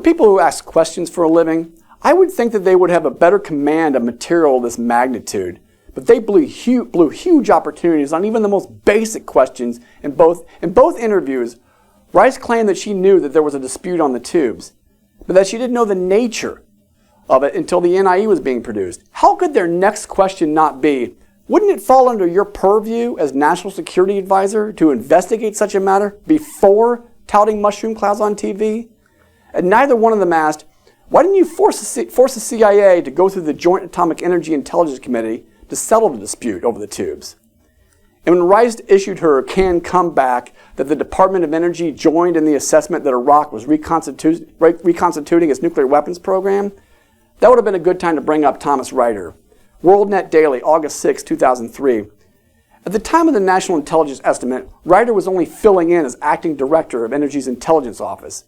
For people who ask questions for a living, I would think that they would have a better command of material of this magnitude, but they blew huge opportunities on even the most basic questions in both interviews. Rice claimed that she knew that there was a dispute on the tubes, but that she didn't know the nature of it until the NIE was being produced. How could their next question not be, wouldn't it fall under your purview as National Security Advisor to investigate such a matter before touting mushroom clouds on TV? And neither one of them asked, why didn't you force the CIA to go through the Joint Atomic Energy Intelligence Committee to settle the dispute over the tubes? And when Rice issued her canned comeback that the Department of Energy joined in the assessment that Iraq was reconstituting its nuclear weapons program, that would have been a good time to bring up Thomas Reiter. WorldNet Daily, August 6, 2003. At the time of the National Intelligence Estimate, Reiter was only filling in as acting director of Energy's intelligence office.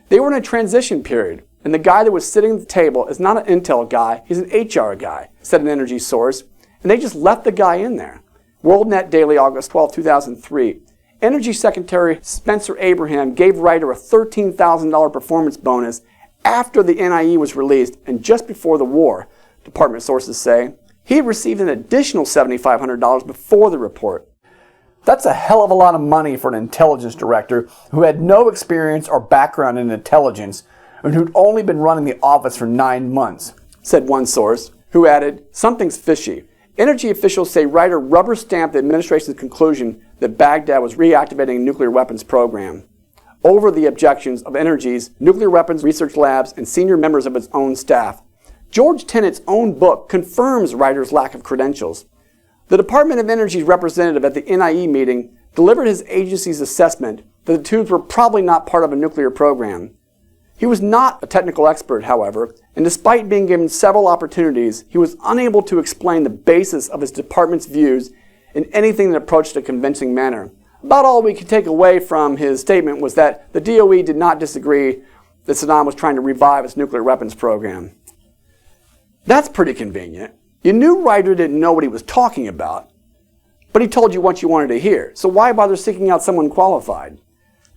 They were in a transition period, and the guy that was sitting at the table is not an intel guy, he's an HR guy, said an energy source, and they just left the guy in there. WorldNet Daily, August 12, 2003. Energy Secretary Spencer Abraham gave Reiter a $13,000 performance bonus after the NIE was released and just before the war, department sources say. He had received an additional $7,500 before the report. That's a hell of a lot of money for an intelligence director who had no experience or background in intelligence and who'd only been running the office for 9 months, said one source, who added, something's fishy. Energy officials say Reiter rubber-stamped the administration's conclusion that Baghdad was reactivating a nuclear weapons program over the objections of Energy's nuclear weapons research labs and senior members of its own staff. George Tenet's own book confirms Reiter's lack of credentials. The Department of Energy's representative at the NIE meeting delivered his agency's assessment that the tubes were probably not part of a nuclear program. He was not a technical expert, however, and despite being given several opportunities, he was unable to explain the basis of his department's views in anything that approached a convincing manner. About all we could take away from his statement was that the DOE did not disagree that Saddam was trying to revive its nuclear weapons program. That's pretty convenient. You knew Reiter didn't know what he was talking about, but he told you what you wanted to hear, so why bother seeking out someone qualified?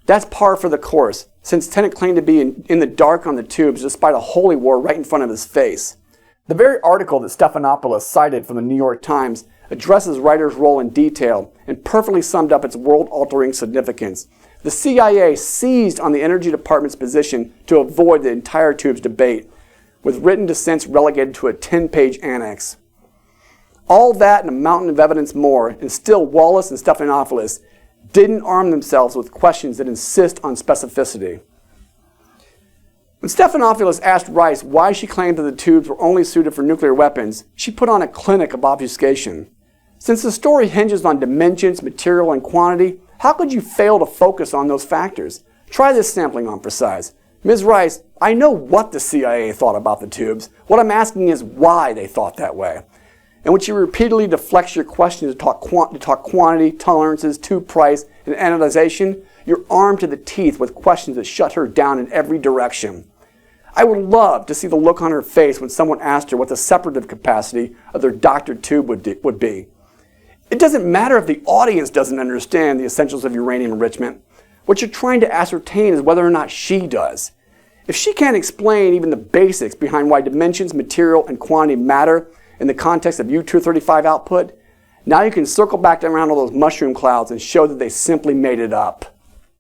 That's par for the course, since Tenet claimed to be in the dark on the tubes despite a holy war right in front of his face. The very article that Stephanopoulos cited from the New York Times addresses Reiter's role in detail and perfectly summed up its world-altering significance. The CIA seized on the Energy Department's position to avoid the entire tubes debate, with written dissents relegated to a 10-page annex. All that and a mountain of evidence more, and still Wallace and Stephanopoulos didn't arm themselves with questions that insist on specificity. When Stephanopoulos asked Rice why she claimed that the tubes were only suited for nuclear weapons, she put on a clinic of obfuscation. Since the story hinges on dimensions, material, and quantity, how could you fail to focus on those factors? Try this sampling on for size. Ms. Rice, I know what the CIA thought about the tubes. What I'm asking is why they thought that way. And when she repeatedly deflects your question to talk quantity, tolerances, tube price, and anodization, you're armed to the teeth with questions that shut her down in every direction. I would love to see the look on her face when someone asked her what the separative capacity of their doctored tube would be. It doesn't matter if the audience doesn't understand the essentials of uranium enrichment. What you're trying to ascertain is whether or not she does. If she can't explain even the basics behind why dimensions, material, and quantity matter in the context of U-235 output, now you can circle back around all those mushroom clouds and show that they simply made it up.